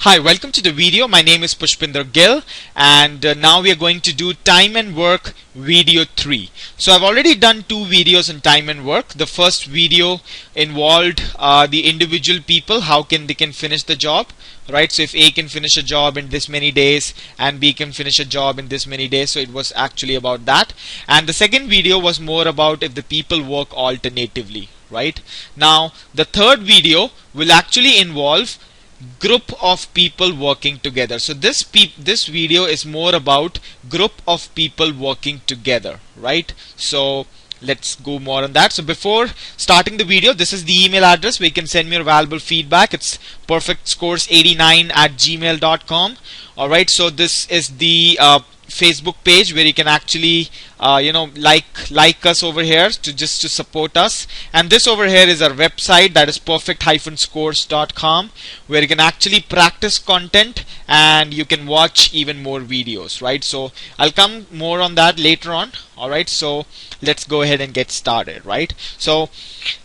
Hi, welcome to the video. My name is Pushpinder Gill, and now we are going to do time and work video 3. So I've already done 2 videos on time and work. The first video involved the individual people, how they can finish the job, right? So if A can finish a job in this many days and B can finish a job in this many days, so it was actually about that. And the second video was more about if the people work alternatively, right? Now the third video will actually involve group of people working together. So this video is more about group of people working together, right? So let's go more on that. So before starting the video, this is the email address where you can send me your valuable feedback. It's perfectscores89@gmail.com. Alright, so this is the Facebook page where you can actually like us over here to support us, and this over here is our website, that is perfect-scores.com, where you can actually practice content and you can watch even more videos, right? So I'll come more on that later on. Alright, so let's go ahead and get started, right? So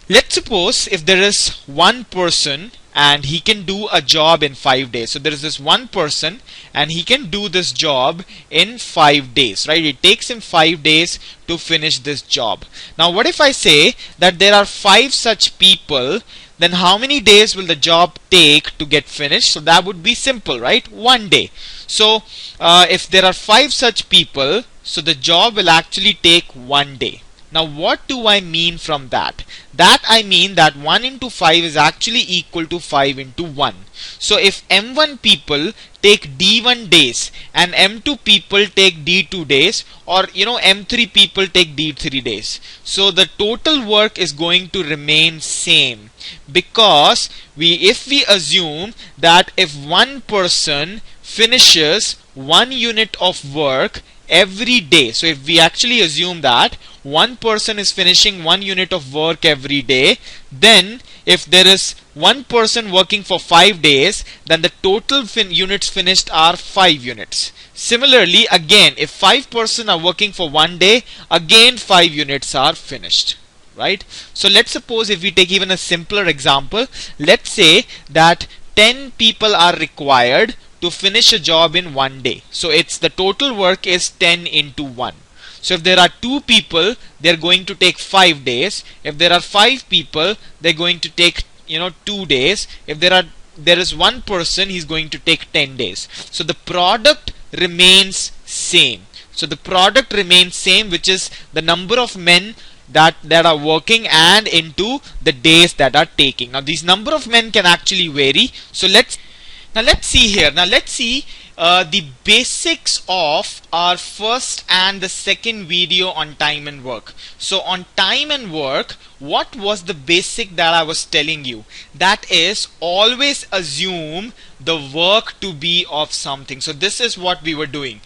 let's suppose if there is one person and he can do a job in 5 days. So there is this one person and he can do this job in 5 days, right? It takes him 5 days to finish this job. Now what if I say that there are 5 such people, then how many days will the job take to get finished? So that would be simple, right? 1 day. So if there are 5 such people, so the job will actually take 1 day. Now what do I mean from that? That I mean that 1 into 5 is actually equal to 5 into 1. So if M1 people take D1 days and M2 people take D2 days, or M3 people take D3 days, so the total work is going to remain same, because if we assume that if one person finishes 1 unit of work every day, so if we actually assume that one person is finishing 1 unit of work every day, then if there is one person working for 5 days, then the total units finished are 5 units. Similarly, again, if 5 person are working for 1 day, again 5 units are finished, right? So let's suppose if we take even a simpler example, let's say that 10 people are required to finish a job in 1 day. So it's the total work is 10 into 1. So if there are 2 people, they're going to take 5 days. If there are 5 people, they're going to take 2 days. If there is one person, he's going to take 10 days. So the product remains same. So the product remains same, which is the number of men that are working and into the days that are taking. Now these number of men can actually vary. So let's see here. Now let's see the basics of our first and the second video on time and work. So on time and work, what was the basic that I was telling you? That is, always assume the work to be of something. So this is what we were doing.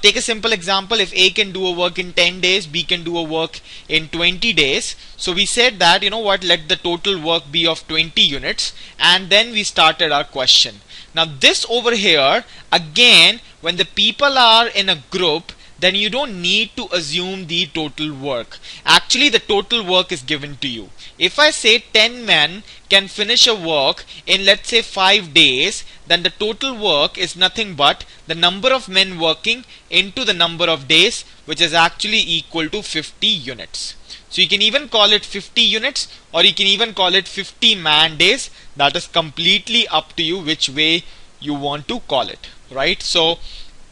Take a simple example. If A can do a work in 10 days, B can do a work in 20 days. So we said that, let the total work be of 20 units, and then we started our question. Now this over here, again, when the people are in a group, then you don't need to assume the total work. Actually, the total work is given to you. If I say 10 men can finish a work in, let's say, 5 days, then the total work is nothing but the number of men working into the number of days, which is actually equal to 50 units. So you can even call it 50 units, or you can even call it 50 man days. That is completely up to you which way you want to call it, right? So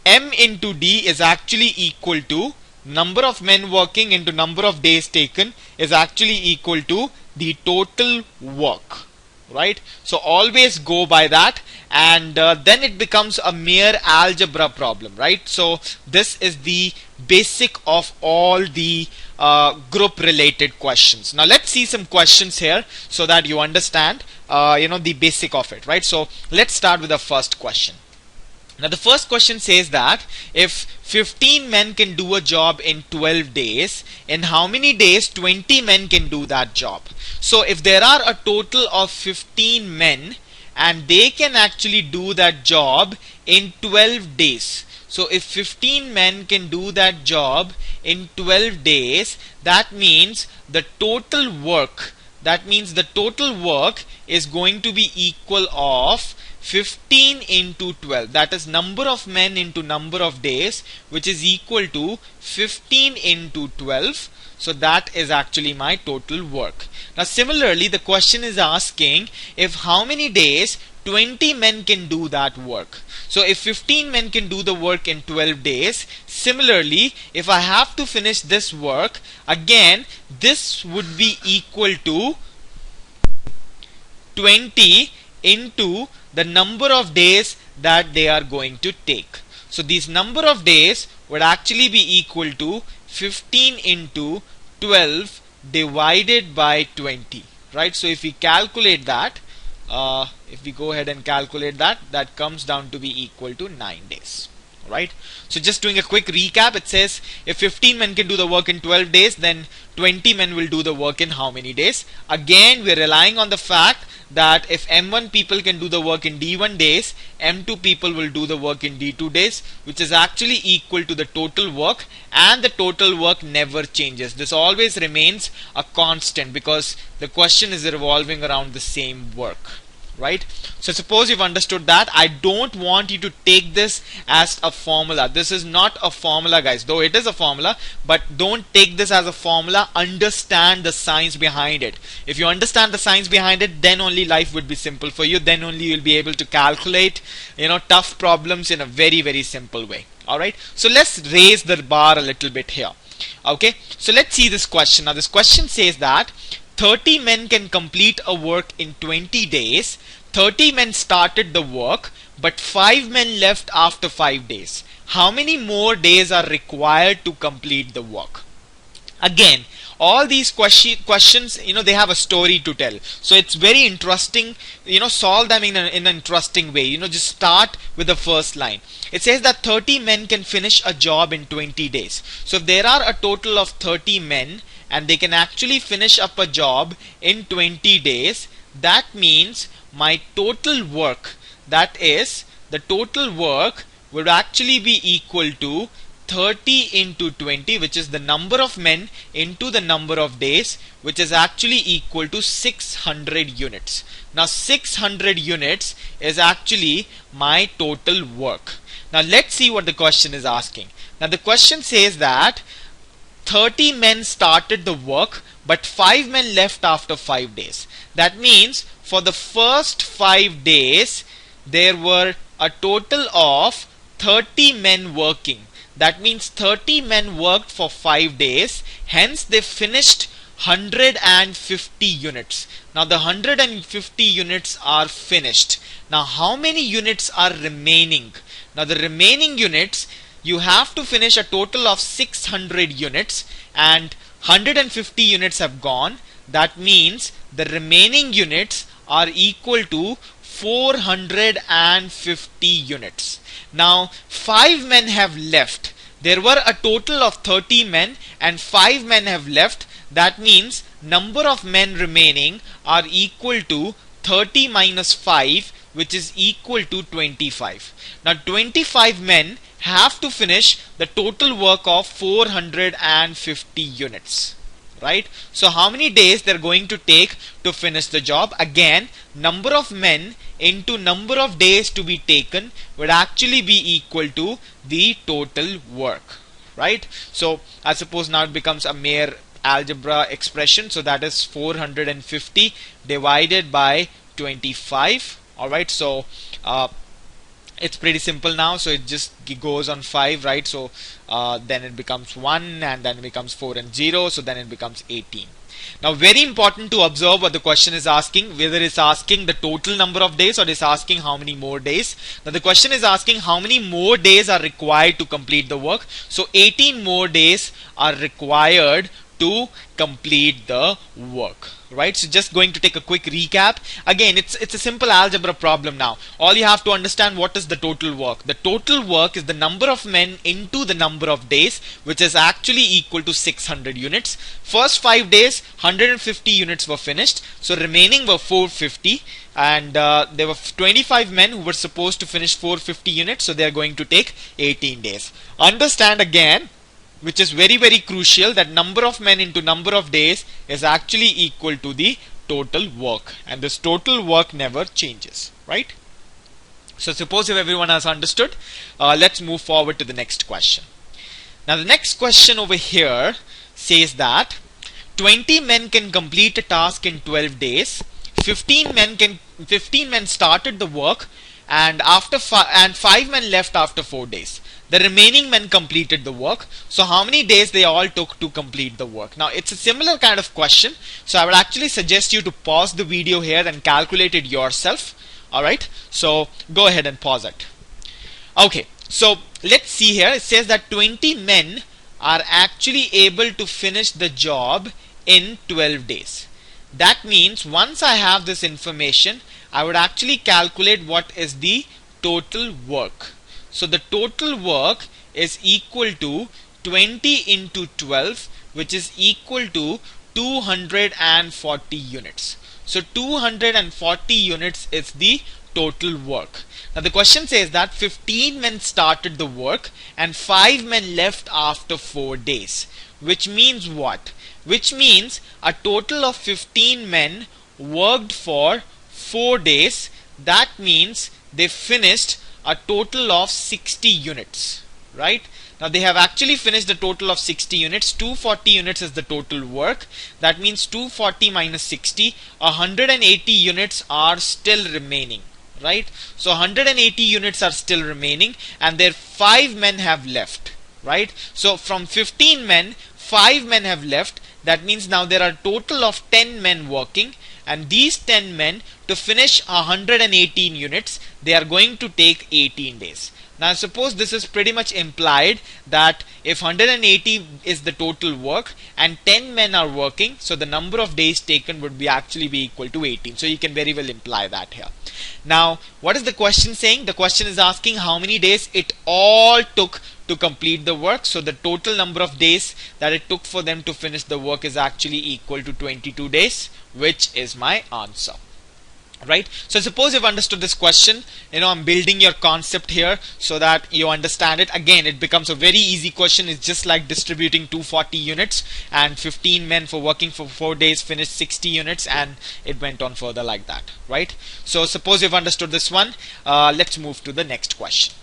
M into D is actually equal to number of men working into number of days taken is actually equal to the total work, right? So always go by that, and then it becomes a mere algebra problem, right? So this is the basic of all the group related questions. Now let's see some questions here so that you understand the basic of it, right? So let's start with the first question. Now the first question says that if 15 men can do a job in 12 days, in how many days 20 men can do that job? So if there are a total of 15 men and they can actually do that job in 12 days. So if 15 men can do that job in 12 days, that means the total work is going to be equal of 15 into 12, that is number of men into number of days, which is equal to 15 into 12. So that is actually my total work. Now similarly, the question is asking if how many days 20 men can do that work. So if 15 men can do the work in 12 days, similarly, if I have to finish this work, again, this would be equal to 20 into the number of days that they are going to take. So these number of days would actually be equal to 15 into 12 divided by 20, right? So if we calculate that, if we go ahead and calculate that, that comes down to be equal to 9 days. Right? So just doing a quick recap, it says if 15 men can do the work in 12 days, then 20 men will do the work in how many days? Again, we're relying on the fact that if M1 people can do the work in D1 days, M2 people will do the work in D2 days, which is actually equal to the total work, and the total work never changes. This always remains a constant because the question is revolving around the same work. Right? So suppose you've understood that. I don't want you to take this as a formula. This is not a formula, guys, though it is a formula, but don't take this as a formula. Understand the science behind it. If you understand the science behind it, then only life would be simple for you. Then only you'll be able to calculate, tough problems in a very, very simple way. Alright, so let's raise the bar a little bit here. Okay, so let's see this question. Now this question says that 30 men can complete a work in 20 days. 30 men started the work, but 5 men left after 5 days. How many more days are required to complete the work? Again, all these questions, they have a story to tell. So it's very interesting, solve them in an interesting way. Just start with the first line. It says that 30 men can finish a job in 20 days. So if there are a total of 30 men, and they can actually finish up a job in 20 days, that means my total work, that is the total work, would actually be equal to 30 into 20, which is the number of men into the number of days, which is actually equal to 600 units. Now 600 units is actually my total work. Now let's see what the question is asking. Now the question says that 30 men started the work, but 5 men left after 5 days. That means for the first 5 days, there were a total of 30 men working. That means 30 men worked for 5 days. Hence, they finished 150 units. Now, the 150 units are finished. Now, how many units are remaining? Now, the remaining units, you have to finish a total of 600 units and 150 units have gone. That means the remaining units are equal to 450 units. Now 5 men have left. There were a total of 30 men and 5 men have left. That means number of men remaining are equal to 30 minus 5, which is equal to 25. Now 25 men have to finish the total work of 450 units. Right? So how many days they're going to take to finish the job? Again, number of men into number of days to be taken would actually be equal to the total work. Right? So I suppose now it becomes a mere algebra expression. So that is 450 divided by 25. Alright, so it's pretty simple now, so it just goes on 5, right? So then it becomes 1 and then it becomes 4 and 0, so then it becomes 18. Now very important to observe what the question is asking, whether it's asking the total number of days or it's asking how many more days. Now the question is asking how many more days are required to complete the work. So 18 more days are required to complete the work. Right, so just going to take a quick recap. Again, it's a simple algebra problem now. All you have to understand, what is the total work? The total work is the number of men into the number of days, which is actually equal to 600 units. First 5 days, 150 units were finished, so remaining were 450, and there were 25 men who were supposed to finish 450 units, so they are going to take 18 days. Understand again, which is very, very crucial, that number of men into number of days is actually equal to the total work, and this total work never changes. Right? So suppose if everyone has understood, let's move forward to the next question. Now the next question over here says that 20 men can complete a task in 12 days. 15 men started the work, and 5 men left after 4 days. The remaining men completed the work. So how many days they all took to complete the work? Now it's a similar kind of question. So I would actually suggest you to pause the video here and calculate it yourself. Alright, so go ahead and pause it. Okay, so let's see here. It says that 20 men are actually able to finish the job in 12 days. That means once I have this information, I would actually calculate what is the total work. So the total work is equal to 20 into 12, which is equal to 240 units. So 240 units is the total work. Now the question says that 15 men started the work and 5 men left after 4 days. Which means what? Which means a total of 15 men worked for 4 days. That means they finished a total of 60 units, right? Now they have actually finished a total of 60 units. 240 units is the total work. That means 240 minus 60, 180 units are still remaining, right? So 180 units are still remaining, and their 5 men have left, right? So from 15 men, 5 men have left. That means now there are a total of 10 men working, and these 10 men, to finish 118 units, they are going to take 18 days. Now suppose this is pretty much implied that if 180 is the total work and 10 men are working, so the number of days taken would actually be equal to 18. So you can very well imply that here. Now what is the question saying? The question is asking how many days it all took to complete the work. So the total number of days that it took for them to finish the work is actually equal to 22 days, which is my answer. Right? So suppose you've understood this question, I'm building your concept here so that you understand it. Again, it becomes a very easy question. It's just like distributing 240 units, and 15 men for working for 4 days finished 60 units, and it went on further like that, right? So suppose you've understood this one. Let's move to the next question.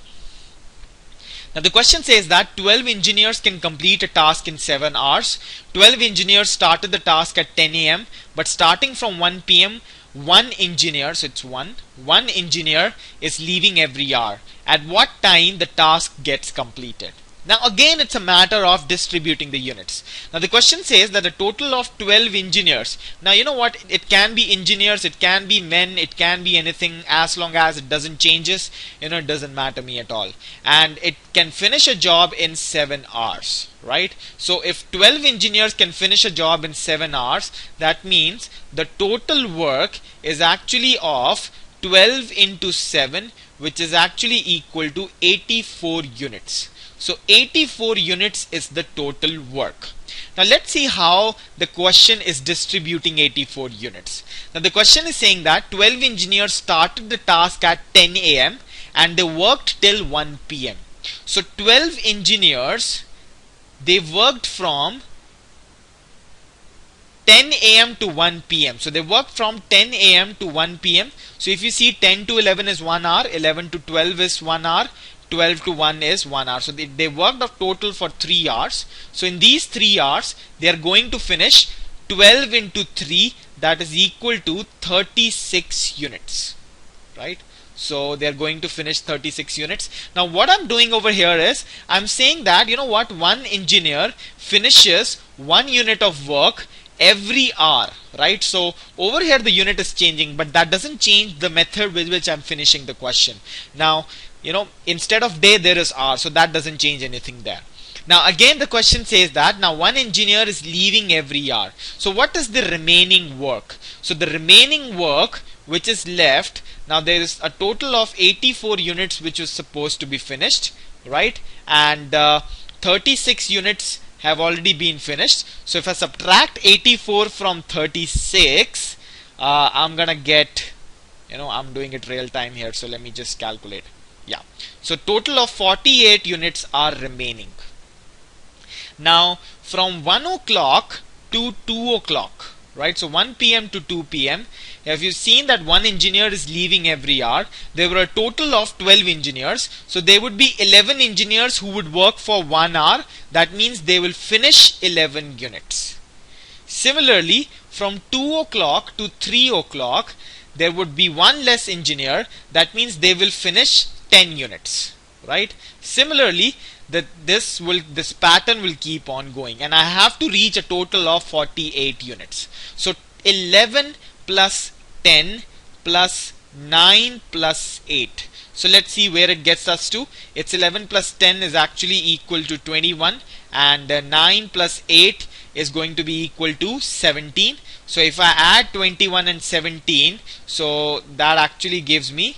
Now the question says that 12 engineers can complete a task in 7 hours. 12 engineers started the task at 10 a.m. but starting from 1 p.m. one engineer, so it's one engineer is leaving every hour. At what time the task gets completed? Now again, it's a matter of distributing the units. Now the question says that a total of 12 engineers. Now you know what, it can be engineers, it can be men, it can be anything, as long as it doesn't changes, it doesn't matter me at all. And it can finish a job in 7 hours, right? So if 12 engineers can finish a job in 7 hours, that means the total work is actually of 12 into 7, which is actually equal to 84 units. So 84 units is the total work. Now let's see how the question is distributing 84 units. Now the question is saying that 12 engineers started the task at 10 a.m. and they worked till 1 p.m. So 12 engineers, they worked from 10 a.m. to 1 p.m. So they worked from 10 a.m. to 1 p.m. So if you see 10 to 11 is 1 hour, 11 to 12 is 1 hour, 12 to 1 is 1 hour. So they worked a total for 3 hours. So in these 3 hours, they are going to finish 12 into 3, that is equal to 36 units, right? So they are going to finish 36 units. Now what I'm doing over here is, I'm saying that, one engineer finishes 1 unit of work every hour, right? So over here the unit is changing, but that doesn't change the method with which I'm finishing the question. Now, instead of day there is hour, so that doesn't change anything there. Now again the question says that now one engineer is leaving every hour. So what is the remaining work? So the remaining work which is left, now there is a total of 84 units which is supposed to be finished, right? And 36 units have already been finished. So if I subtract 84 from 36, I'm gonna get, I'm doing it real time here, so let me just calculate. Yeah, so total of 48 units are remaining. Now from 1 o'clock to 2 o'clock, right? So 1 p.m. to 2 p.m. If you've seen that one engineer is leaving every hour, there were a total of 12 engineers. So there would be 11 engineers who would work for 1 hour. That means they will finish 11 units. Similarly, from 2 o'clock to 3 o'clock, there would be one less engineer. That means they will finish 10 units, right? Similarly, this pattern will keep on going, and I have to reach a total of 48 units. So 11 plus 10 plus 9 plus 8. So let's see where it gets us to. It's 11 plus 10 is actually equal to 21, and 9 plus 8 is going to be equal to 17. So if I add 21 and 17, so that actually gives me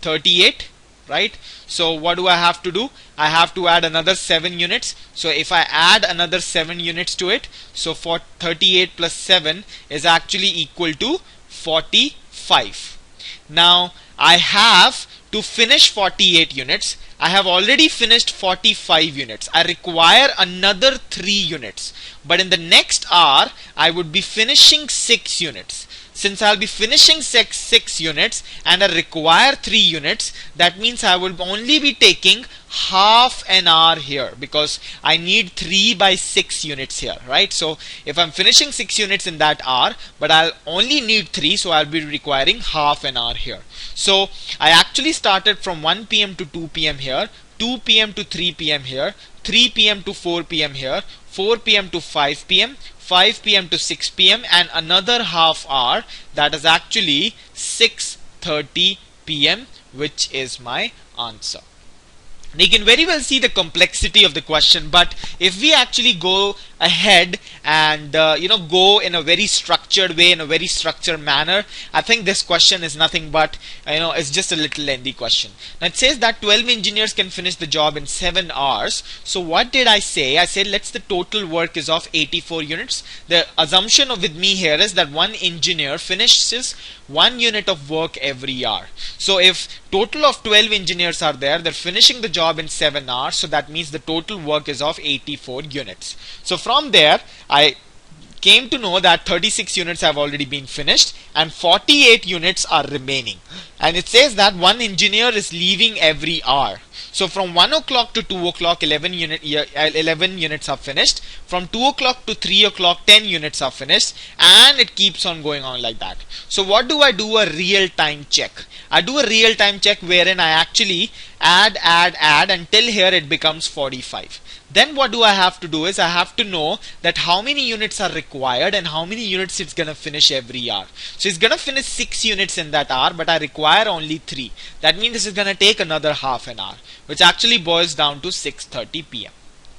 38, right? So what do I have to do? I have to add another 7 units. So if I add another 7 units to it, so for 38 plus 7 is actually equal to 45. Now I have to finish 48 units. I have already finished 45 units. I require another 3 units. But in the next hour, I would be finishing 6 units. Since I'll be finishing 6 units and I require 3 units, that means I will only be taking half an hour here, because I need 3 by 6 units here, right? So if I'm finishing 6 units in that hour, but I'll only need 3, so I'll be requiring half an hour here. So I actually started from 1 p.m. to 2 p.m. here, 2 p.m. to 3 p.m. here, 3 p.m. to 4 p.m. here, 4 p.m. to 5 p.m., 5 p.m. to 6 p.m. and another half hour, that is actually 6:30 p.m., which is my answer. You can very well see the complexity of the question, but if we actually go ahead and go in a very structured way, in a very structured manner, I think this question is nothing but it's just a little lengthy question. Now it says that 12 engineers can finish the job in 7 hours. So what did I say? I said let's the total work is of 84 units. The assumption with me here is that one engineer finishes 1 unit of work every hour. So if total of 12 engineers are there, they're finishing the job in 7 hours, so that means the total work is of 84 units. So from there I came to know that 36 units have already been finished and 48 units are remaining, and it says that one engineer is leaving every hour. So from 1 o'clock to 2 o'clock 11 units are finished, from 2 o'clock to 3 o'clock 10 units are finished, and it keeps on going on like that. So what do? I do a real time check. I do a real time check wherein I actually add until here it becomes 45. Then what do I have to do is I have to know that how many units are required and how many units it's gonna finish every hour. So it's gonna finish 6 units in that hour, but I require only 3. That means this is gonna take another half an hour, which actually boils down to 6:30 p.m.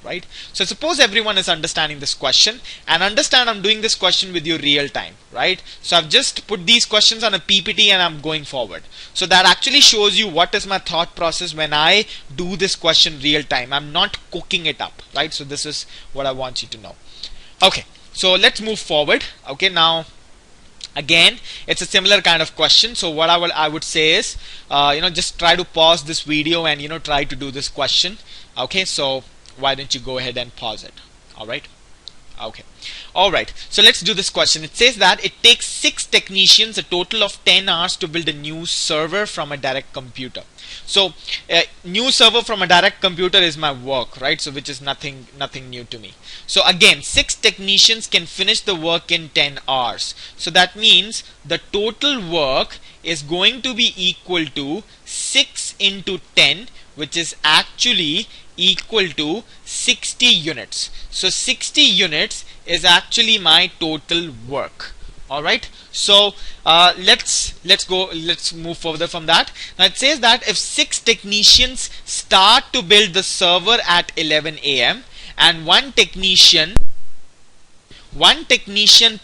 Right? So suppose everyone is understanding this question, and understand I'm doing this question with you real time, right? So I've just put these questions on a PPT and I'm going forward. So that actually shows you what is my thought process when I do this question real time. I'm not cooking it up, right? So this is what I want you to know. Okay, so let's move forward. Okay, now again it's a similar kind of question. So what I would say is just try to pause this video and try to do this question. Okay, so why don't you go ahead and pause it? All right. Okay. All right. So let's do this question. It says that it takes 6 technicians a total of 10 hours to build a new server from a direct computer. So new server from a direct computer is my work, right? So which is nothing new to me. So again, 6 technicians can finish the work in 10 hours. So that means the total work is going to be equal to 6 into 10, which is actually equal to 60 units. So 60 units is actually my total work. All right. So let's move further from that. Now it says that if 6 technicians start to build the server at 11 a.m. and one technician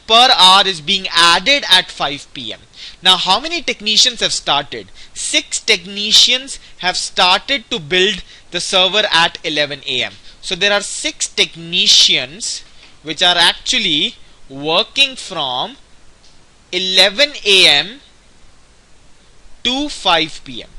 per hour is being added at 5 p.m. Now how many technicians have started? 6 technicians have started to build the server at 11 a.m. So there are 6 technicians which are actually working from 11 a.m. to 5 p.m.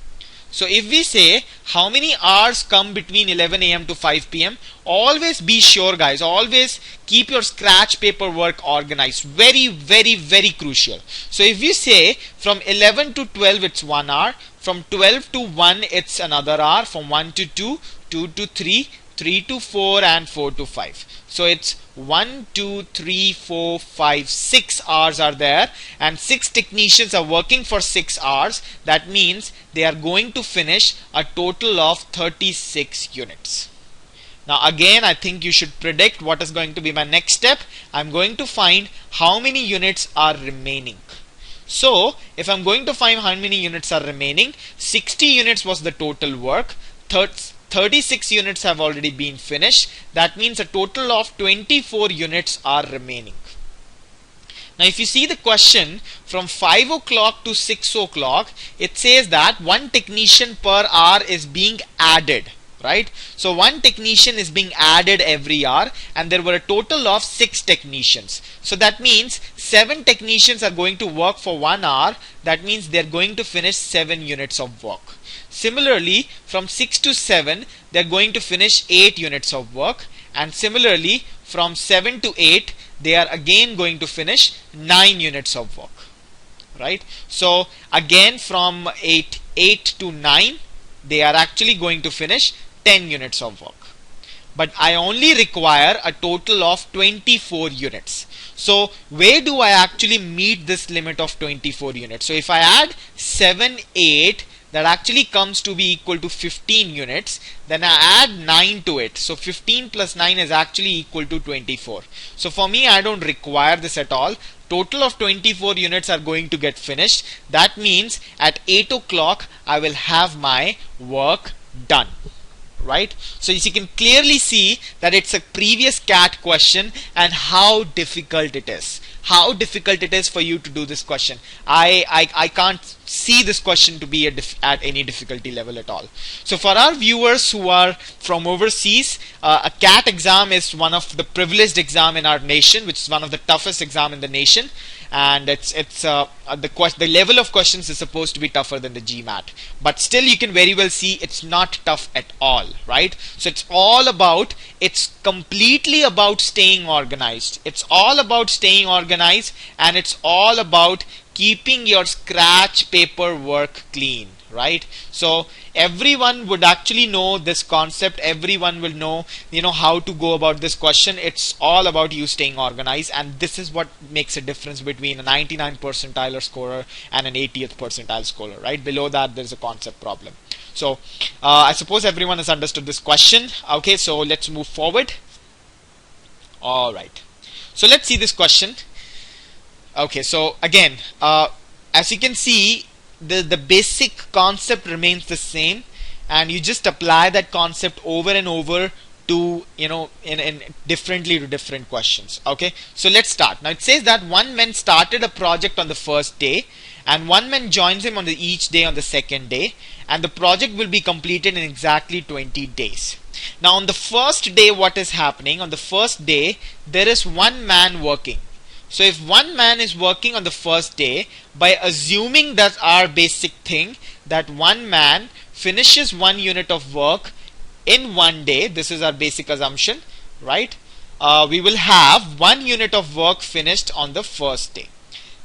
So if we say how many hours come between 11 a.m. to 5 p.m., always be sure, guys, always keep your scratch paper work organized. Very, very, very crucial. So if we say from 11 to 12 it's 1 hour, from 12 to 1 it's another hour, from 1 to 2, 2 to 3, 3 to 4, and 4 to 5. So it's 1, 2, 3, 4, 5, 6 hours are there, and 6 technicians are working for 6 hours. That means they are going to finish a total of 36 units. Now again, I think you should predict what is going to be my next step. I'm going to find how many units are remaining. So if I'm going to find how many units are remaining, 60 units was the total work. 36 units have already been finished. That means a total of 24 units are remaining. Now if you see the question from 5 o'clock to 6 o'clock, it says that one technician per hour is being added, right? So one technician is being added every hour, and there were a total of 6 technicians. So that means 7 technicians are going to work for 1 hour. That means they're going to finish 7 units of work. Similarly, from 6 to 7, they're going to finish 8 units of work. And similarly, from 7 to 8, they are again going to finish 9 units of work. Right? So again, from 8 to 9, they are actually going to finish 10 units of work. But I only require a total of 24 units. So where do I actually meet this limit of 24 units? So if I add 7, 8, that actually comes to be equal to 15 units. Then I add 9 to it. So 15 plus 9 is actually equal to 24. So for me, I don't require this at all. Total of 24 units are going to get finished. That means at 8 o'clock, I will have my work done. Right? So as you can clearly see that it's a previous CAT question and how difficult it is. How difficult it is for you to do this question. I can't see this question to be at any difficulty level at all. So for our viewers who are from overseas, a CAT exam is one of the privileged exam in our nation, which is one of the toughest exam in the nation. And the level of questions is supposed to be tougher than the GMAT, but still you can very well see it's not tough at all, right? So it's completely about staying organized. It's all about staying organized, and it's all about keeping your scratch paper work clean, right? So everyone would actually know this concept. Everyone will know, how to go about this question. It's all about you staying organized, and this is what makes a difference between a 99 percentile scorer and an 80th percentile scorer, right? Below that, there's a concept problem. So I suppose everyone has understood this question. Okay, so let's move forward. All right. So let's see this question. Okay, so again, as you can see, the basic concept remains the same, and you just apply that concept over and over to in differently to different questions. Okay, so let's start. Now it says that one man started a project on the first day, and one man joins him on each day on the second day, and the project will be completed in exactly 20 days. Now on the first day, what is happening? On the first day, there is one man working. So if one man is working on the first day, by assuming that our basic thing, that one man finishes 1 unit of work in 1 day, this is our basic assumption, right? We will have 1 unit of work finished on the first day.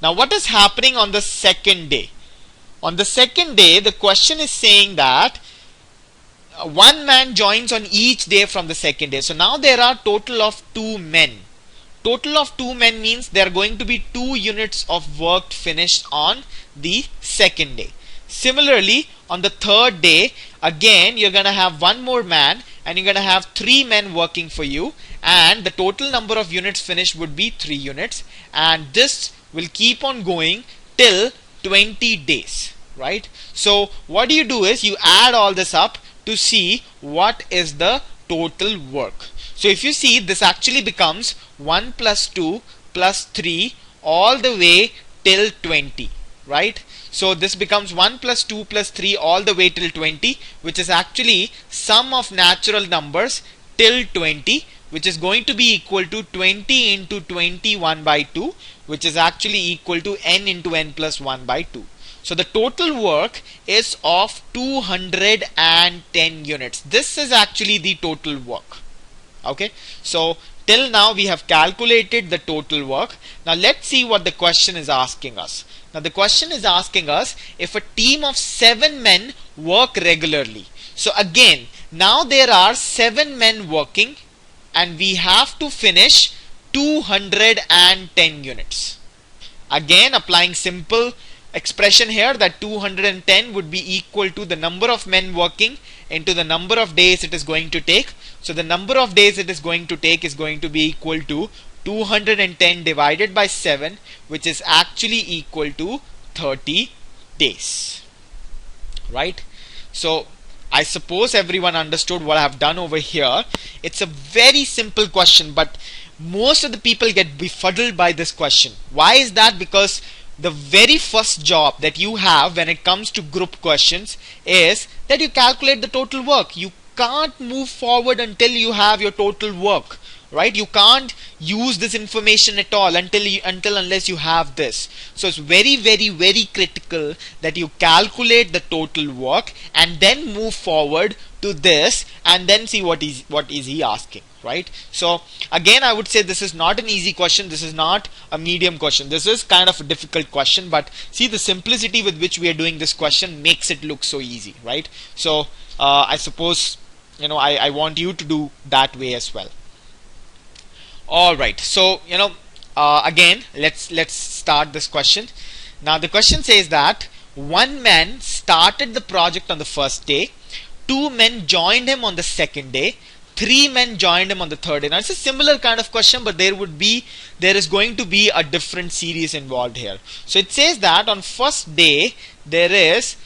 Now what is happening on the second day? On the second day, the question is saying that one man joins on each day from the second day. So now there are total of 2 men. Total of 2 men means there are going to be 2 units of work finished on the second day. Similarly, on the third day, again you're going to have 1 more man, and you're going to have 3 men working for you, and the total number of units finished would be 3 units, and this will keep on going till 20 days, right? So what you do is you add all this up to see what is the total work. So if you see, this actually becomes 1 plus 2 plus 3 all the way till 20, right? So this becomes 1 plus 2 plus 3 all the way till 20, which is actually sum of natural numbers till 20, which is going to be equal to 20 into 21 by 2, which is actually equal to n into n plus 1 by 2. So the total work is of 210 units. This is actually the total work. Okay, so till now we have calculated the total work. Now let's see what the question is asking us. Now the question is asking us if a team of 7 men work regularly. So again, now there are 7 men working and we have to finish 210 units. Again, applying simple expression here, that 210 would be equal to the number of men working into the number of days it is going to take. So the number of days it is going to take is going to be equal to 210 divided by 7, which is actually equal to 30 days. Right? So I suppose everyone understood what I have done over here. It's a very simple question, but most of the people get befuddled by this question. Why is that? Because the very first job that you have when it comes to group questions is that you calculate the total work. You can't move forward until you have your total work, right? You can't use this information at all unless you have this. So it's very, very, very critical that you calculate the total work and then move forward to this and then see what is he asking, right? So again, I would say this is not an easy question. This is not a medium question. This is kind of a difficult question, but see, the simplicity with which we are doing this question makes it look so easy, right? So I suppose, you know, I want you to do that way as well. Alright, so again, let's start this question. Now the question says that 1 man started the project on the first day, 2 men joined him on the second day, 3 men joined him on the third day. Now it's a similar kind of question, but there is going to be a different series involved here. So it says that on first day there is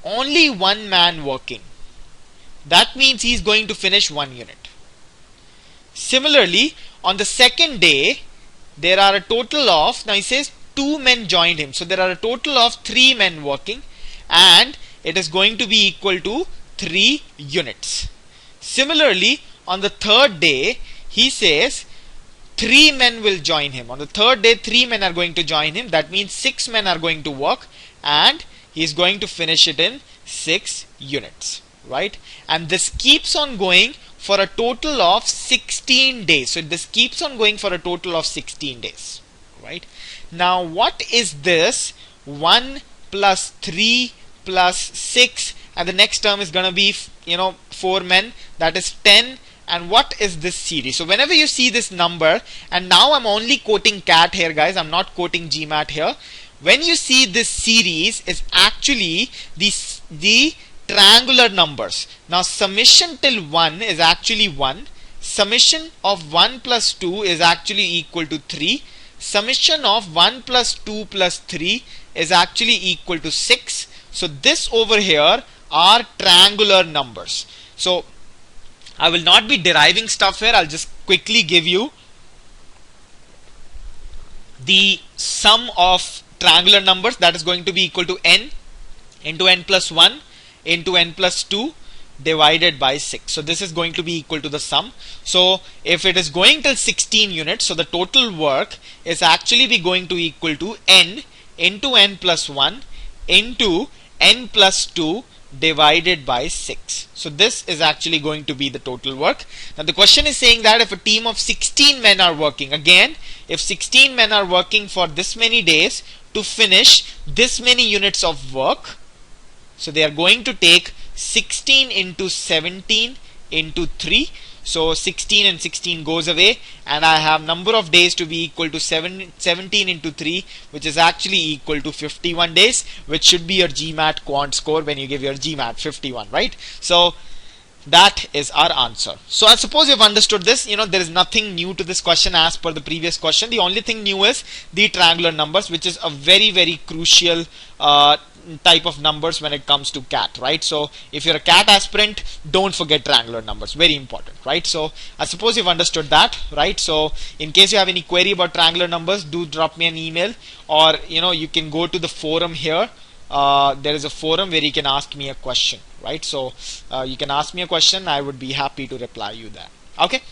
only 1 man working. That means he's going to finish 1 unit. Similarly, on the second day, there are a total of, now he says 2 men joined him. So there are a total of 3 men working and it is going to be equal to 3 units. Similarly, on the third day, he says 3 men will join him. On the third day, 3 men are going to join him. That means 6 men are going to work and he is going to finish it in 6 units. Right? And this keeps on going for a total of 16 days. So this keeps on going for a total of 16 days. Right? Now what is this? 1 plus 3 plus 6, and the next term is going to be 4 men, that is 10. And what is this series? So whenever you see this number, and now I'm only quoting CAT here, guys, I'm not quoting GMAT here. When you see this series, is actually the triangular numbers. Now summation till 1 is actually 1. Summation of 1 plus 2 is actually equal to 3. Summation of 1 plus 2 plus 3 is actually equal to 6. So this over here are triangular numbers. So I will not be deriving stuff here. I'll just quickly give you the sum of triangular numbers, that is going to be equal to n into n plus 1 into n plus 2 divided by 6. So this is going to be equal to the sum. So if it is going till 16 units, so the total work is actually be going to equal to n into n plus 1 into n plus 2 divided by 6. So this is actually going to be the total work. Now the question is saying that if a team of 16 men are working, again, if 16 men are working for this many days to finish this many units of work, so they are going to take 16 into 17 into 3. So 16 and 16 goes away, and I have number of days to be equal to 17 into 3, which is actually equal to 51 days, which should be your GMAT quant score when you give your GMAT, 51, right? So that is our answer. So I suppose you've understood this. There is nothing new to this question as per the previous question. The only thing new is the triangular numbers, which is a very, very crucial type of numbers when it comes to CAT, right? So if you're a CAT aspirant, don't forget triangular numbers, very important, right? So I suppose you've understood that, right? So in case you have any query about triangular numbers, do drop me an email, or you can go to the forum here. There is a forum where you can ask me a question, right? So you can ask me a question, I would be happy to reply you that. Okay,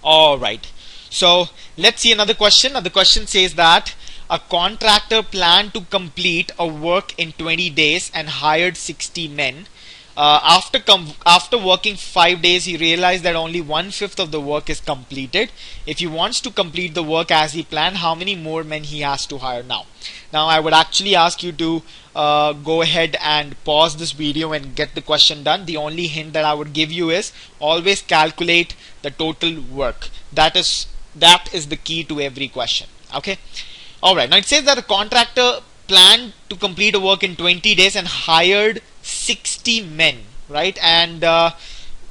all right. So let's see another question. The question says that a contractor planned to complete a work in 20 days and hired 60 men. After working 5 days, he realized that only 1/5 of the work is completed. If he wants to complete the work as he planned, how many more men he has to hire now? Now, I would actually ask you to go ahead and pause this video and get the question done. The only hint that I would give you is always calculate the total work. That is the key to every question. Okay. All right. Now it says that a contractor planned to complete a work in 20 days and hired 60 men, right? And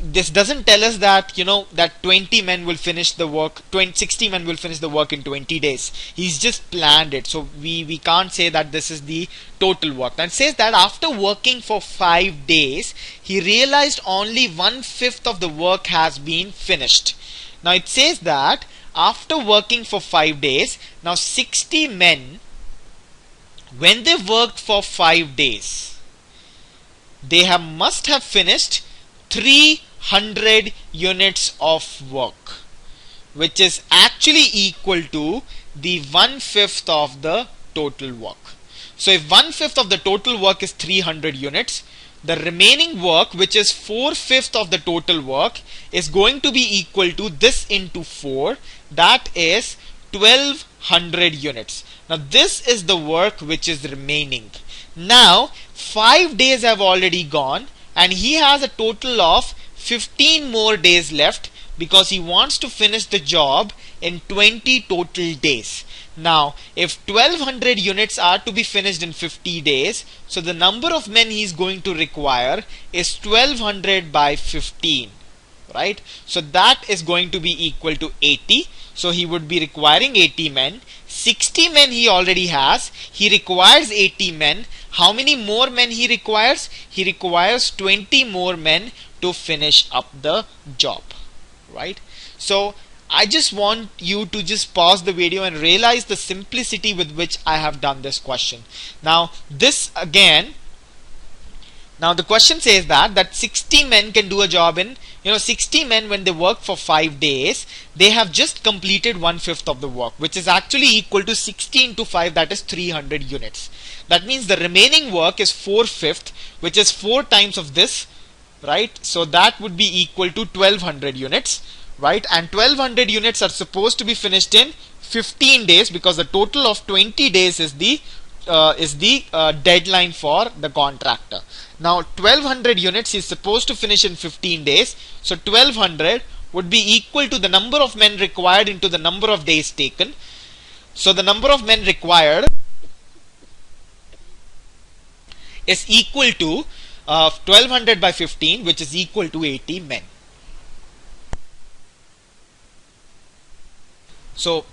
this doesn't tell us that that 20 men will finish the work, 60 men will finish the work in 20 days. He's just planned it, so we can't say that this is the total work. Now it says that after working for 5 days, he realized only 1/5 of the work has been finished. Now it says that after working for 5 days, now 60 men, when they worked for 5 days, they must have finished 300 units of work, which is actually equal to the 1/5 of the total work. So if 1/5 of the total work is 300 units, the remaining work, which is 4/5 of the total work, is going to be equal to this into 4, that is 1200 units. Now this is the work which is remaining. Now 5 days have already gone and he has a total of 15 more days left because he wants to finish the job in 20 total days. Now if 1200 units are to be finished in 50 days, so the number of men he is going to require is 1200 by 15, right? So that is going to be equal to 80. So he would be requiring 80 men. 60 men he already has. He requires 80 men. How many more men he requires? He requires 20 more men to finish up the job, right? So I just want you to just pause the video and realize the simplicity with which I have done this question. Now this again, now the question says that 60 men can do a job in 60 men, when they work for 5 days, they have just completed 1/5 of the work, which is actually equal to 60 into 5, that is 300 units. That means the remaining work is 4/5, which is 4 times of this, right? So that would be equal to 1200 units, right? And 1200 units are supposed to be finished in 15 days because the total of 20 days is the deadline for the contractor. Now 1200 units is supposed to finish in 15 days, so 1200 would be equal to the number of men required into the number of days taken. So the number of men required is equal to 1200 by 15, which is equal to 80 men. So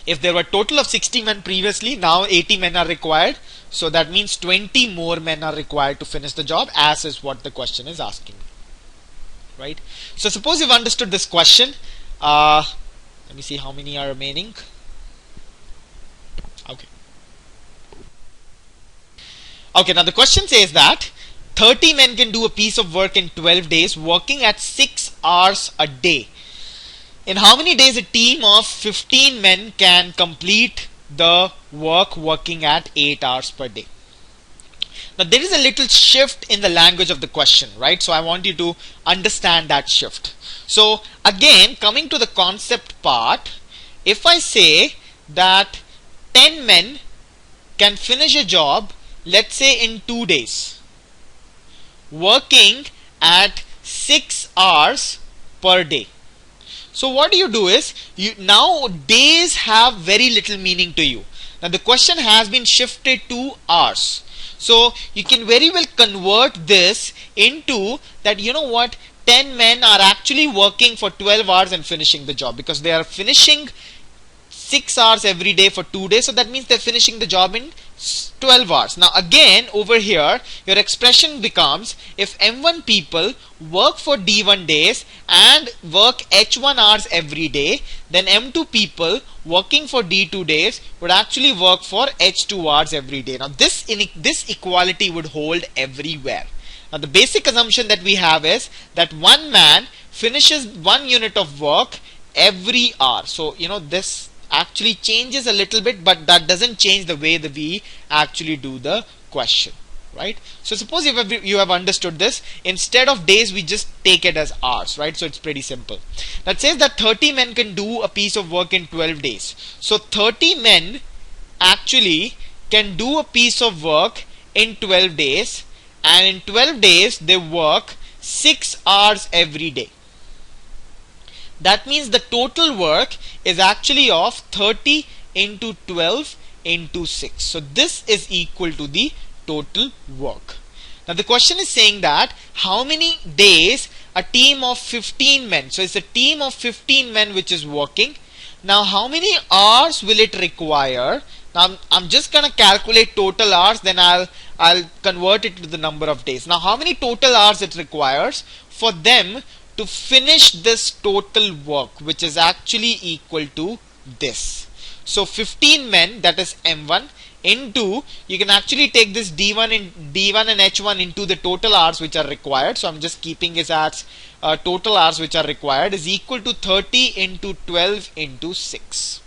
if there were total of 60 men previously, now 80 men are required. So that means 20 more men are required to finish the job, as is what the question is asking, right? So suppose you've understood this question. Let me see how many are remaining. Okay, now the question says that 30 men can do a piece of work in 12 days, working at 6 hours a day. In how many days a team of 15 men can complete the work working at 8 hours per day? Now there is a little shift in the language of the question, right? So I want you to understand that shift. So again, coming to the concept part, if I say that 10 men can finish a job, let's say in 2 days, working at 6 hours per day. So what do is, now days have very little meaning to you. Now the question has been shifted to hours. So you can very well convert this into that, 10 men are actually working for 12 hours and finishing the job, because they are finishing 6 hours every day for 2 days. So that means they're finishing the job in 12 hours. Now again, over here, your expression becomes, if M1 people work for D1 days and work H1 hours every day, then M2 people working for D2 days would actually work for H2 hours every day. Now this equality would hold everywhere. Now the basic assumption that we have is that one man finishes 1 unit of work every hour. So this actually changes a little bit, but that doesn't change the way that we actually do the question, right? So suppose you have understood this. Instead of days, we just take it as hours, right? So it's pretty simple. That says that 30 men can do a piece of work in 12 days. So 30 men actually can do a piece of work in 12 days, and in 12 days they work 6 hours every day. That means the total work is actually of 30 into 12 into 6. So this is equal to the total work. Now the question is saying that how many days a team of 15 men, so it's a team of 15 men which is working. Now how many hours will it require? Now I'm just gonna calculate total hours, then I'll convert it to the number of days. Now how many total hours it requires for them to finish this total work, which is actually equal to this. So 15 men, that is M1, into, you can actually take this D1 and H1 into the total hours which are required. So I'm just keeping it as total hours which are required is equal to 30 into 12 into 6.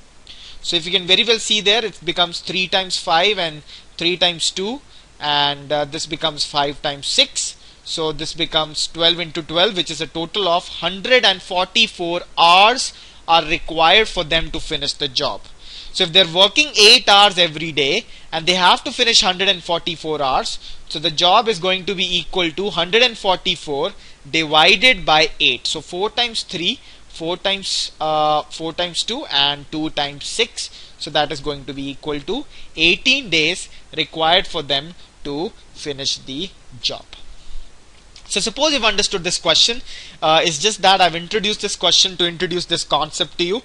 So if you can very well see there, it becomes 3 times 5 and 3 times 2, and this becomes 5 times 6. So this becomes 12 into 12, which is a total of 144 hours are required for them to finish the job. So if they're working 8 hours every day and they have to finish 144 hours, so the job is going to be equal to 144 divided by 8. So 4 times 3, 4 times 2, and 2 times 6. So that is going to be equal to 18 days required for them to finish the job. So suppose you've understood this question. It's just that I've introduced this question to introduce this concept to you,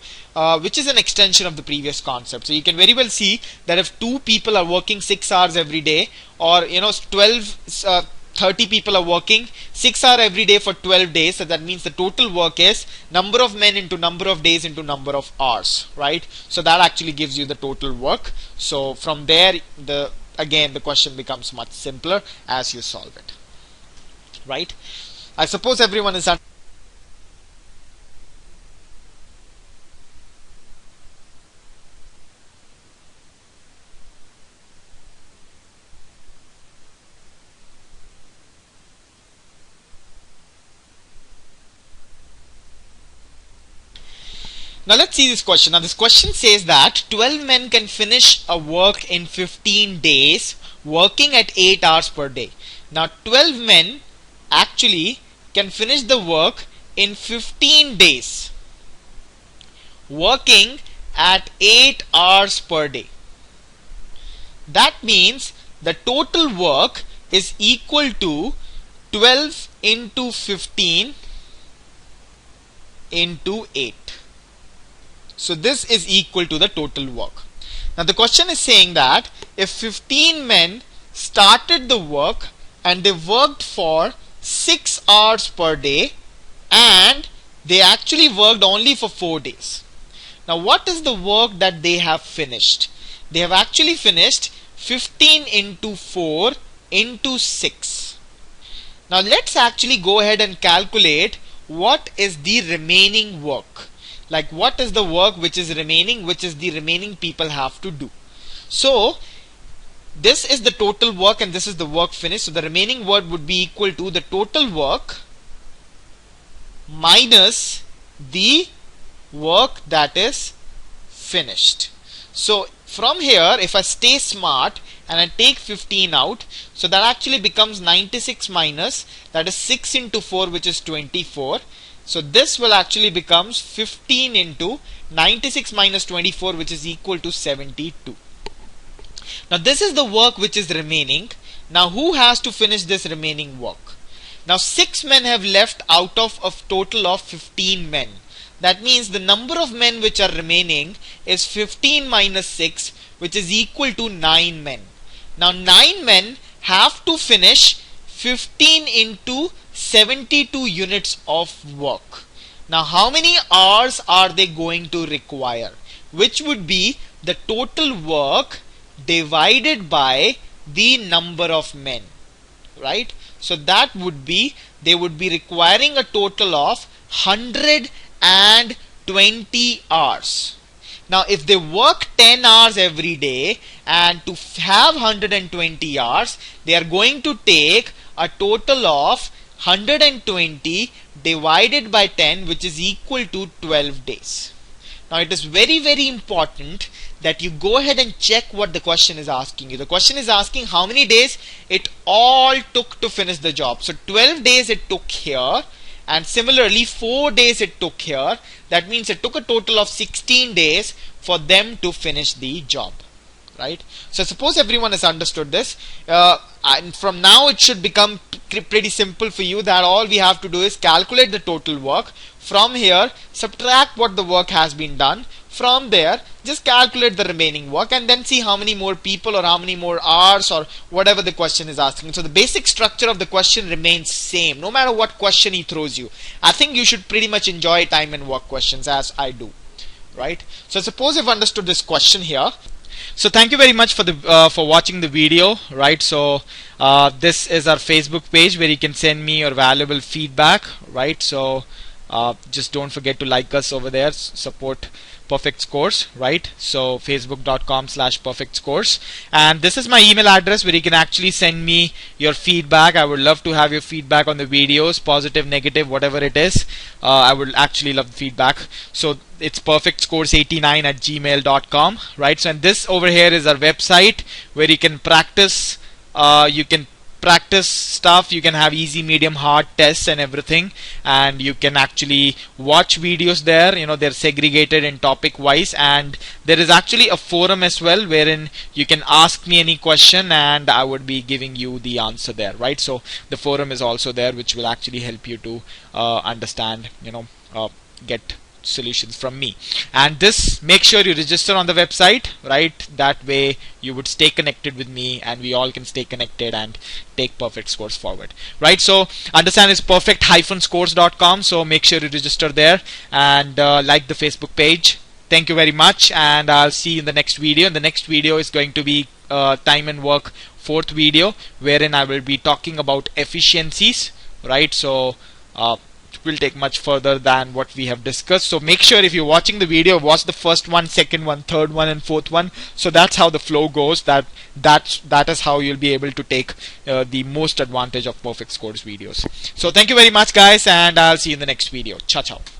which is an extension of the previous concept. So you can very well see that if 2 people are working 6 hours every day, or 30 people are working 6 hours every day for 12 days, so that means the total work is number of men into number of days into number of hours, right? So that actually gives you the total work. So from there, again the question becomes much simpler as you solve it. Right? I suppose everyone is Now let's see this question. Now this question says that 12 men can finish a work in 15 days working at 8 hours per day. Now 12 men actually can finish the work in 15 days working at 8 hours per day. That means the total work is equal to 12 into 15 into 8. So this is equal to the total work. Now the question is saying that if 15 men started the work and they worked for 6 hours per day and they actually worked only for 4 days. Now what is the work that they have finished? They have actually finished 15 into 4 into 6. Now let's actually go ahead and calculate what is the remaining work. Like what is the work which is remaining, which is the remaining people have to do. So this is the total work and this is the work finished. So the remaining work would be equal to the total work minus the work that is finished. So from here, if I stay smart and I take 15 out, so that actually becomes 96 minus, that is 6 into 4, which is 24. So this will actually becomes 15 into 96 minus 24, which is equal to 72. Now this is the work which is remaining. Now who has to finish this remaining work? Now 6 men have left out of a total of 15 men. That means the number of men which are remaining is 15 minus 6, which is equal to 9 men. Now 9 men have to finish 15 into 72 units of work. Now how many hours are they going to require? Which would be the total work divided by the number of men, right? So that would be, they would be requiring a total of 120 hours. Now if they work 10 hours every day, and to have 120 hours, they are going to take a total of 120 divided by 10, which is equal to 12 days. Now it is very important that you go ahead and check what the question is asking you. The question is asking how many days it all took to finish the job. So 12 days it took here, and similarly 4 days it took here. That means it took a total of 16 days for them to finish the job, right? So suppose everyone has understood this, and from now it should become pretty simple for you, that all we have to do is calculate the total work. From here, subtract what the work has been done. From there, just calculate the remaining work, and then see how many more people or how many more hours or whatever the question is asking. So the basic structure of the question remains same no matter what question he throws you. I think you should pretty much enjoy time and work questions, as I do, right? So suppose you've understood this question here. So thank you very much for watching the video, right? So this is our Facebook page where you can send me your valuable feedback, right? So just don't forget to like us over there, support Perfect Scores, right? So facebook.com/perfect scores, and this is my email address where you can actually send me your feedback. I would love to have your feedback on the videos, positive, negative, whatever it is. I would actually love the feedback. So it's perfectscores89@gmail.com, right? So and this over here is our website where you can practice. You can practice stuff. You can have easy, medium, hard tests and everything, and you can actually watch videos there. You know, they're segregated in topic wise, and there is actually a forum as well wherein you can ask me any question and I would be giving you the answer there, right? So the forum is also there, which will actually help you to understand, get solutions from me. And this, make sure you register on the website, right? That way you would stay connected with me and we all can stay connected and take Perfect Scores forward, right? So understand it's perfect-scores.com, so make sure you register there and like the Facebook page. Thank you very much, and I'll see you in the next video. And the next video is going to be time and work, fourth video, wherein I will be talking about efficiencies, right? So will take much further than what we have discussed. So make sure if you're watching the video, watch the first one, second one, third one, and fourth one. So that's how the flow goes. That is how you'll be able to take the most advantage of Perfect Scores videos. So thank you very much, guys, and I'll see you in the next video. Ciao, ciao.